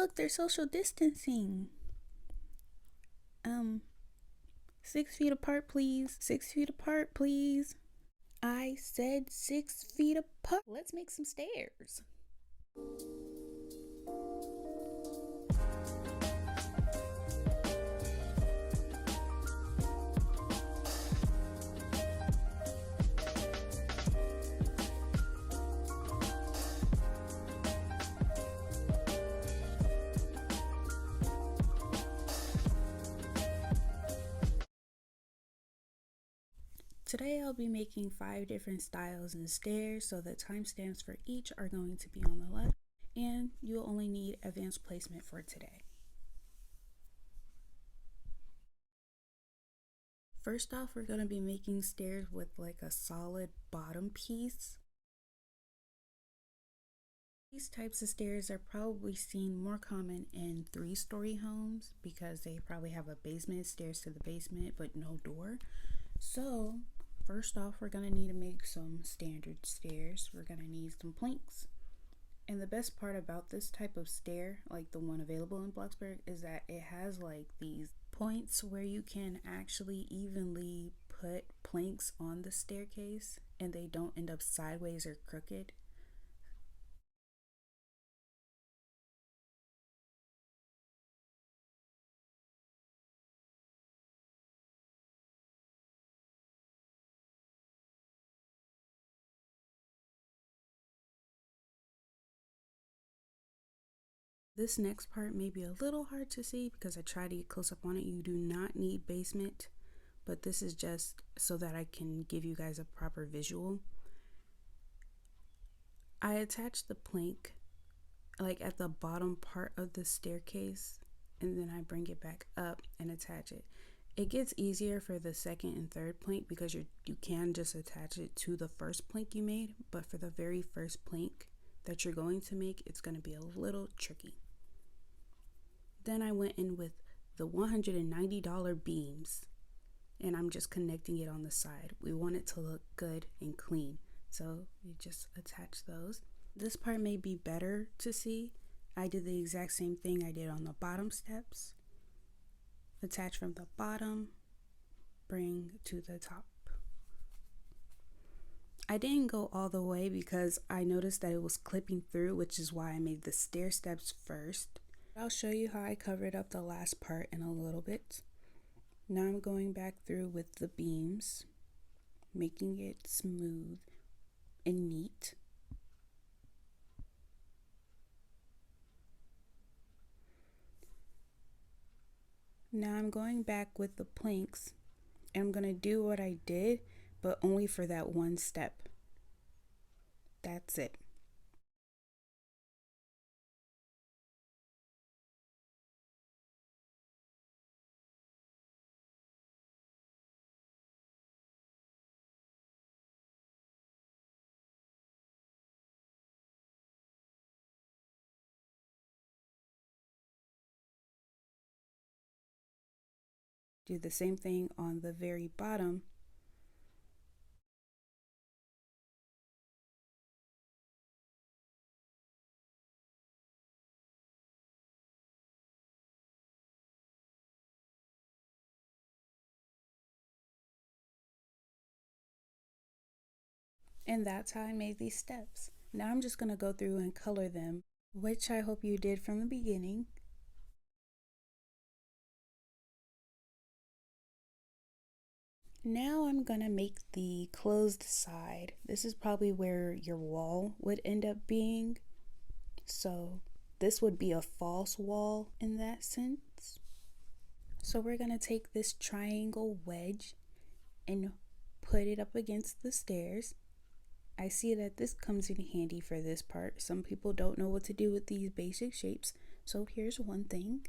look, they're social distancing. 6 feet apart, please. 6 feet apart, please. I said 6 feet apart. Let's make some stairs. Today I'll be making 5 different styles and stairs, so the timestamps for each are going to be on the left, and you'll only need advanced placement for today. First off, we're going to be making stairs with like a solid bottom piece. These types of stairs are probably seen more common in 3-story homes because they probably have a basement, stairs to the basement, but no door. So first off, we're going to need to make some standard stairs. We're going to need some planks. And the best part about this type of stair, like the one available in Bloxburg, is that it has like these points where you can actually evenly put planks on the staircase and they don't end up sideways or crooked. This next part may be a little hard to see because I try to get close up on it. You do not need basement, but this is just so that I can give you guys a proper visual. I attach the plank like at the bottom part of the staircase, and then I bring it back up and attach it. It gets easier for the second and third plank because you can just attach it to the first plank you made, but for the very first plank that you're going to make, it's going to be a little tricky. Then I went in with the $190 beams, and I'm just connecting it on the side. We want it to look good and clean, so you just attach those. This part may be better to see. I did the exact same thing I did on the bottom steps. Attach from the bottom, bring to the top. I didn't go all the way because I noticed that it was clipping through, which is why I made the stair steps first. I'll show you how I covered up the last part in a little bit. Now I'm going back through with the beams, making it smooth and neat. Now I'm going back with the planks, and I'm going to do what I did, but only for that one step. That's it. Do the same thing on the very bottom. And that's how I made these steps. Now I'm just going to go through and color them, which I hope you did from the beginning. Now I'm gonna make the closed side. This is probably where your wall would end up being. So this would be a false wall in that sense. So we're gonna take this triangle wedge and put it up against the stairs. I see that this comes in handy for this part. Some people don't know what to do with these basic shapes. So here's one thing.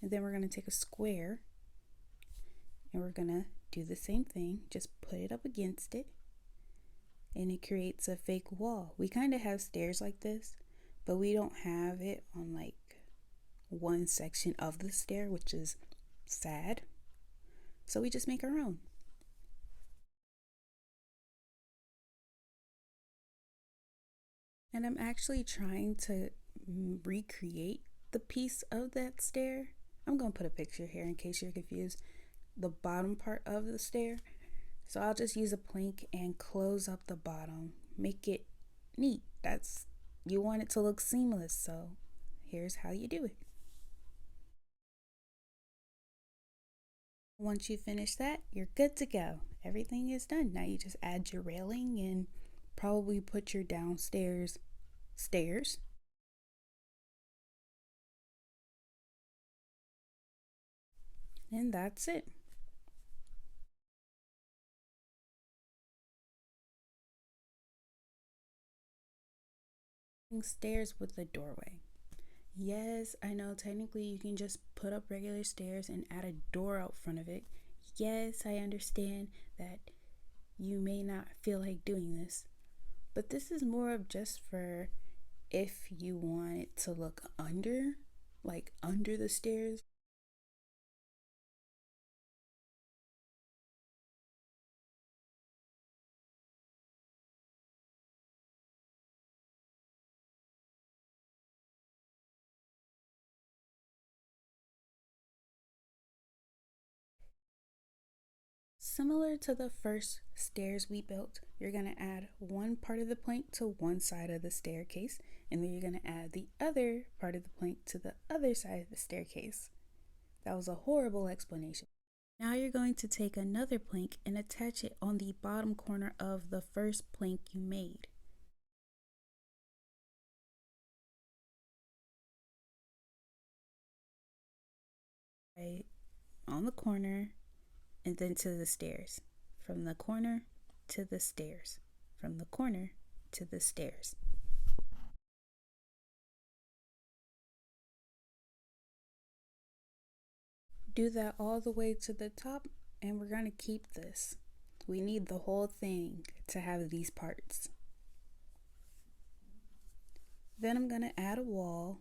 And then we're gonna take a square and we're gonna do the same thing, just put it up against it, and it creates a fake wall. We kind of have stairs like this, but we don't have it on like one section of the stair, which is sad. So we just make our own. And I'm actually trying to recreate the piece of that stair. I'm going to put a picture here in case you're confused. The bottom part of the stair. So I'll just use a plank and close up the bottom. Make it neat. You want it to look seamless, so here's how you do it. Once you finish that, you're good to go. Everything is done. Now you just add your railing and probably put your downstairs stairs. And that's it. Stairs with a doorway. Yes, I know technically you can just put up regular stairs and add a door out front of it. Yes, I understand that you may not feel like doing this, but this is more of just for if you want it to look like under the stairs. Similar to the first stairs we built, you're going to add one part of the plank to one side of the staircase, and then you're going to add the other part of the plank to the other side of the staircase. That was a horrible explanation. Now you're going to take another plank and attach it on the bottom corner of the first plank you made. Right on the corner and then to the stairs. From the corner to the stairs. From the corner to the stairs. Do that all the way to the top, and we're going to keep this. We need the whole thing to have these parts. Then I'm going to add a wall.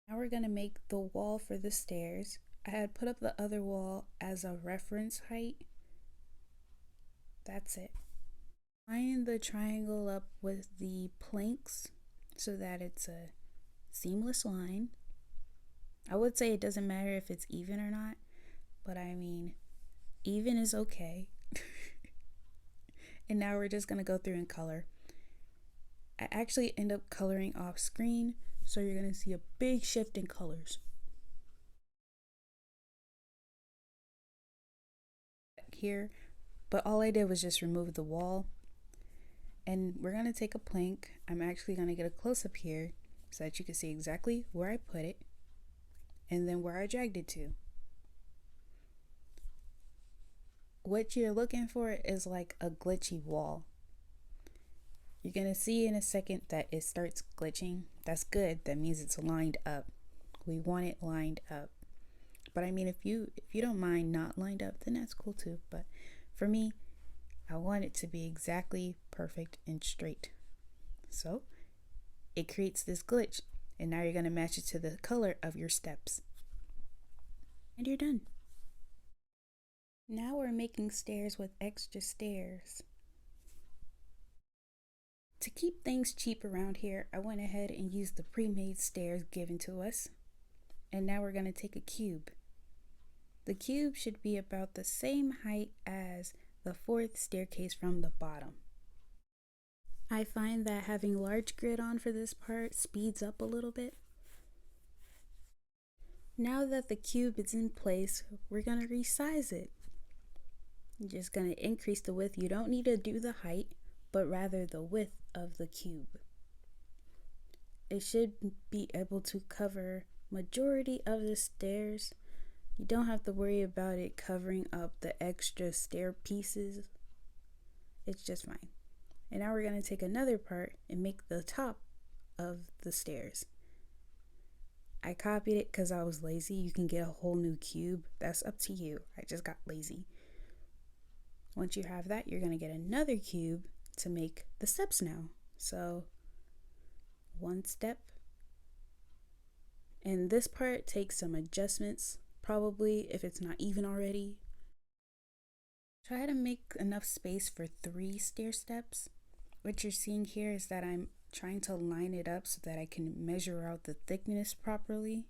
Now we're going to make the wall for the stairs. I had put up the other wall as a reference height. That's it. Line the triangle up with the planks so that it's a seamless line. I would say it doesn't matter if it's even or not, but I mean, even is okay. And now we're just going to go through and color. I actually end up coloring off screen, so you're going to see a big shift in colors. Here, but all I did was just remove the wall. And we're going to take a plank. I'm actually going to get a close-up here so that you can see exactly where I put it and then where I dragged it to. What you're looking for is like a glitchy wall. You're going to see in a second that it starts glitching. That's good. That means it's lined up. We want it lined up. But I mean, if you don't mind not lined up, then that's cool too. But for me, I want it to be exactly perfect and straight. So it creates this glitch. And now you're going to match it to the color of your steps. And you're done. Now we're making stairs with extra stairs. To keep things cheap around here, I went ahead and used the pre-made stairs given to us. And now we're going to take a cube. The cube should be about the same height as the fourth staircase from the bottom. I find that having large grid on for this part speeds up a little bit. Now that the cube is in place, we're going to resize it. You're just going to increase the width. You don't need to do the height, but rather the width of the cube. It should be able to cover majority of the stairs. You don't have to worry about it covering up the extra stair pieces. It's just fine. And now we're going to take another part and make the top of the stairs. I copied it because I was lazy. You can get a whole new cube. That's up to you. I just got lazy. Once you have that, you're going to get another cube to make the steps now. So one step. And this part takes some adjustments, probably if it's not even already. Try to make enough space for 3 stair steps. What you're seeing here is that I'm trying to line it up so that I can measure out the thickness properly.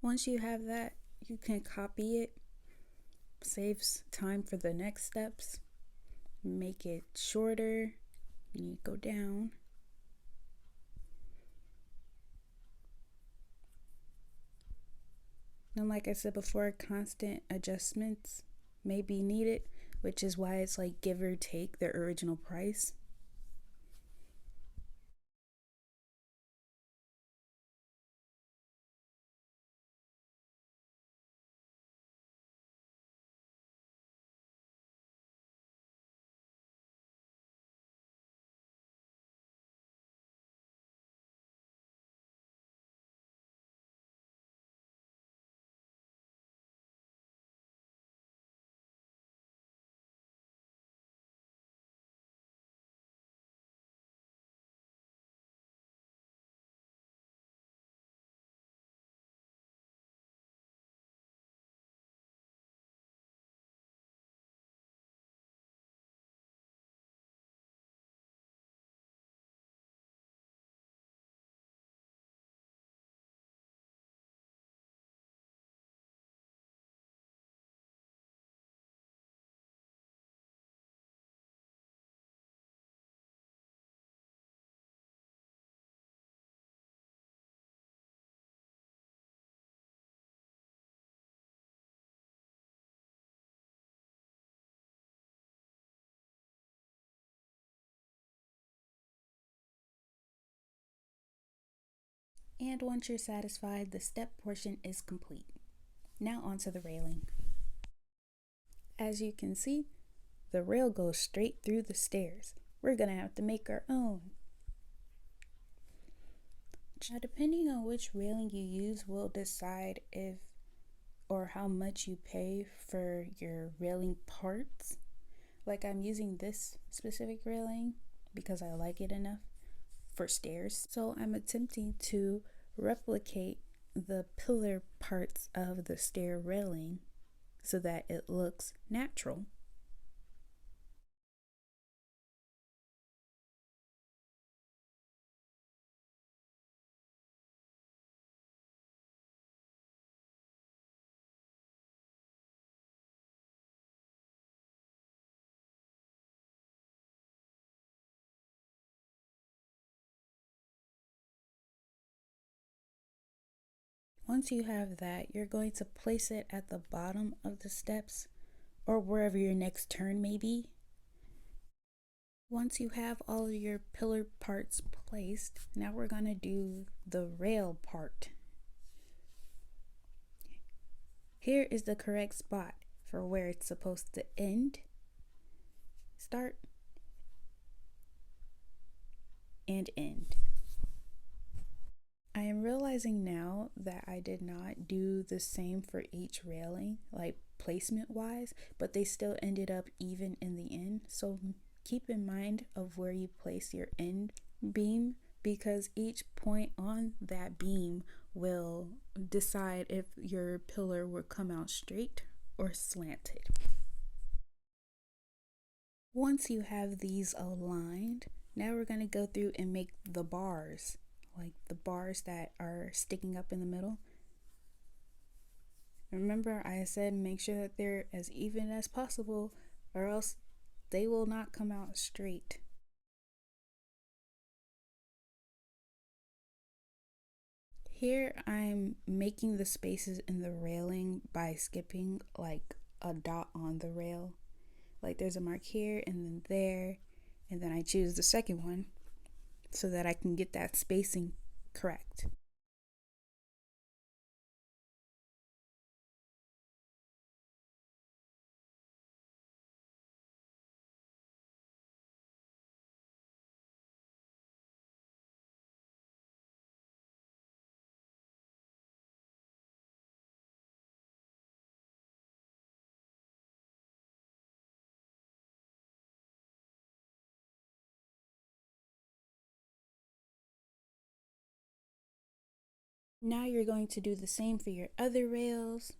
Once you have that, you can copy it. Saves time for the next steps. Make it shorter. You go down. And like I said before, constant adjustments may be needed, which is why it's like give or take the original price. And once you're satisfied, the step portion is complete. Now onto the railing. As you can see, the rail goes straight through the stairs. We're gonna have to make our own. Now, depending on which railing you use will decide if or how much you pay for your railing parts. Like I'm using this specific railing because I like it enough for stairs. So I'm attempting to replicate the pillar parts of the stair railing so that it looks natural. Once you have that, you're going to place it at the bottom of the steps or wherever your next turn may be. Once you have all of your pillar parts placed, now we're going to do the rail part. Here is the correct spot for where it's supposed to end, start, and end. I am realizing now that I did not do the same for each railing, like placement wise, but they still ended up even in the end. So keep in mind of where you place your end beam, because each point on that beam will decide if your pillar will come out straight or slanted. Once you have these aligned, now we're going to go through and make the bars, like the bars that are sticking up in the middle. Remember, I said make sure that they're as even as possible, or else they will not come out straight. Here I'm making the spaces in the railing by skipping like a dot on the rail. Like there's a mark here and then there, and then I choose the second one so that I can get that spacing correct. Now you're going to do the same for your other rails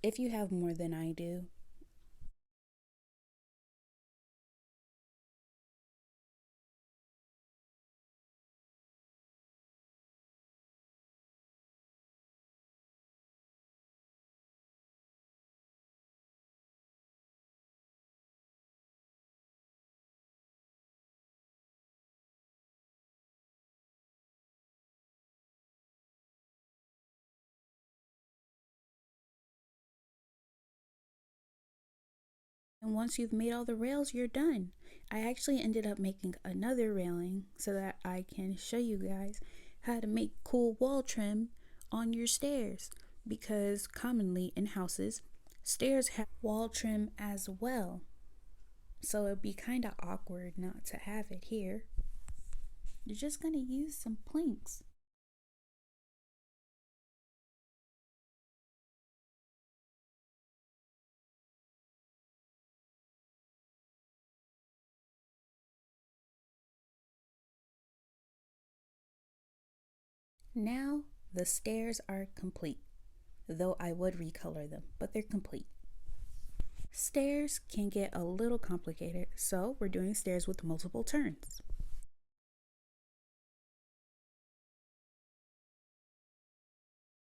if you have more than I do. And once you've made all the rails, you're done. I actually ended up making another railing so that I can show you guys how to make cool wall trim on your stairs, because commonly in houses, stairs have wall trim as well. So it'd be kind of awkward not to have it here. You're just going to use some planks. Now the stairs are complete, though I would recolor them, but they're complete. Stairs can get a little complicated, so we're doing stairs with multiple turns.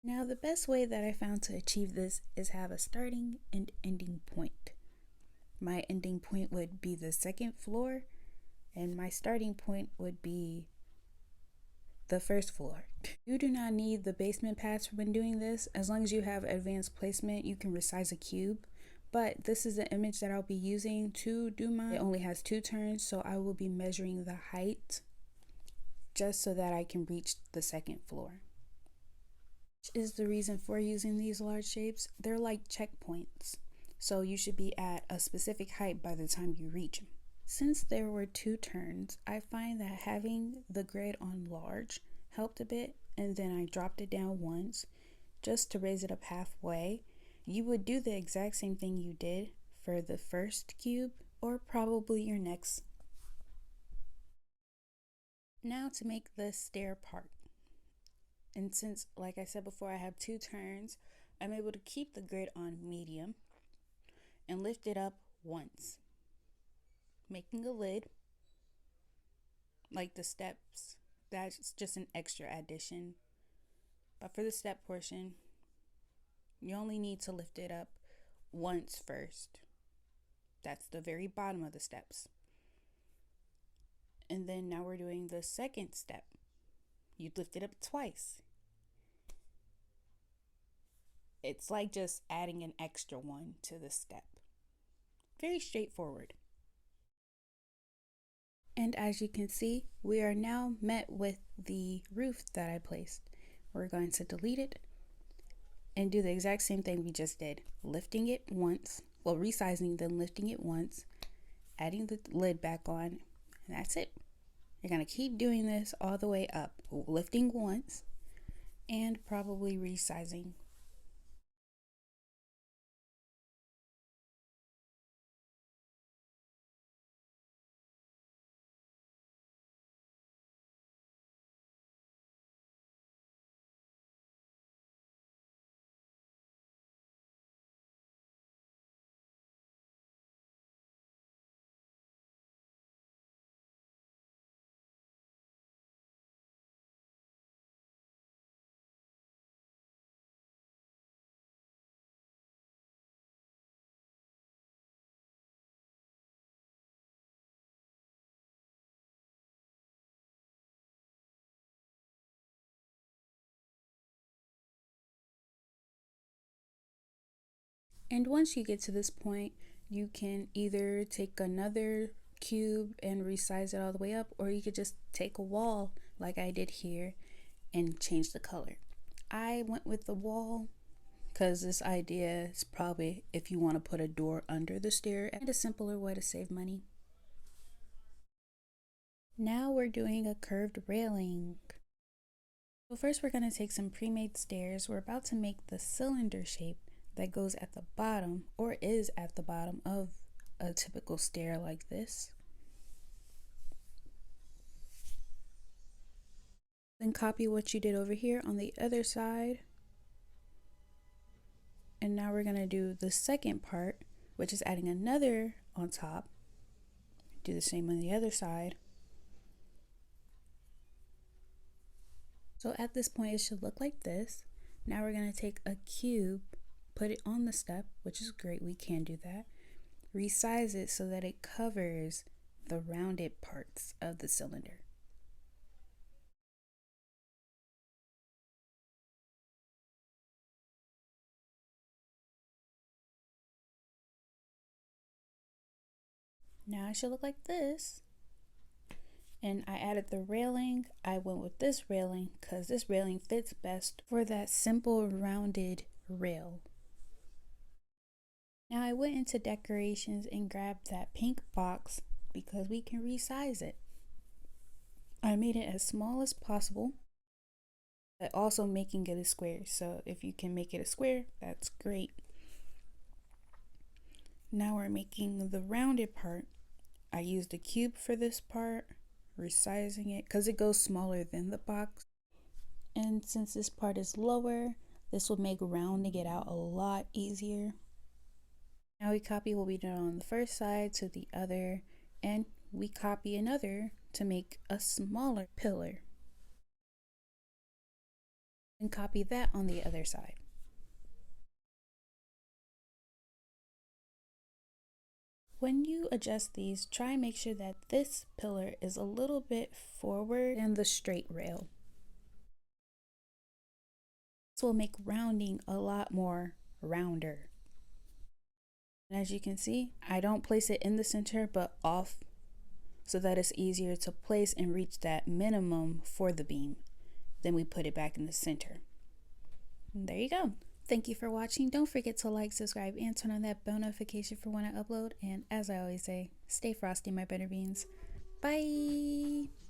Now the best way that I found to achieve this is have a starting and ending point. My ending point would be the second floor, and my starting point would be the first floor. You do not need the basement paths when doing this. As long as you have advanced placement, you can resize a cube. But this is the image that I'll be using to do mine. It only has 2 turns, so I will be measuring the height just so that I can reach the second floor. Which is the reason for using these large shapes. They're like checkpoints, so you should be at a specific height by the time you reach them. Since there were 2 turns, I find that having the grid on large helped a bit, and then I dropped it down once just to raise it up halfway. You would do the exact same thing you did for the first cube, or probably your next. Now to make the stair part. And since, like I said before, I have 2 turns, I'm able to keep the grid on medium and lift it up once, making a lid like the steps. That's just an extra addition. But for the step portion, you only need to lift it up once first. That's the very bottom of the steps. And then now we're doing the second step. You lift it up twice. It's like just adding an extra one to the step. Very straightforward. And as you can see, we are now met with the roof that I placed. We're going to delete it and do the exact same thing we just did. Lifting it once, well, resizing, then lifting it once, adding the lid back on, and that's it. You're gonna keep doing this all the way up, lifting once and probably resizing. And once you get to this point, you can either take another cube and resize it all the way up, or you could just take a wall like I did here and change the color. I went with the wall because this idea is probably if you want to put a door under the stair, and a simpler way to save money. Now we're doing a curved railing. So first we're going to take some pre-made stairs. We're about to make the cylinder shape that goes at the bottom, or is at the bottom of a typical stair like this. Then copy what you did over here on the other side. And now we're going to do the second part, which is adding another on top. Do the same on the other side. So at this point it should look like this. Now we're going to take a cube, put it on the step, which is great, we can do that. Resize it so that it covers the rounded parts of the cylinder. Now it should look like this. And I added the railing. I went with this railing because this railing fits best for that simple rounded rail. Now I went into decorations and grabbed that pink box because we can resize it. I made it as small as possible, but also making it a square. So if you can make it a square, that's great. Now we're making the rounded part. I used a cube for this part, resizing it because it goes smaller than the box. And since this part is lower, this will make rounding it out a lot easier. Now we copy what we did on the first side to the other, and we copy another to make a smaller pillar. And copy that on the other side. When you adjust these, try and make sure that this pillar is a little bit forward than the straight rail. This will make rounding a lot more rounder. And as you can see, I don't place it in the center but off so that it's easier to place and reach that minimum for the beam. Then we put it back in the center. And there you go. Thank you for watching. Don't forget to like, subscribe, and turn on that bell notification for when I upload. And as I always say, stay frosty, my butter beans. Bye!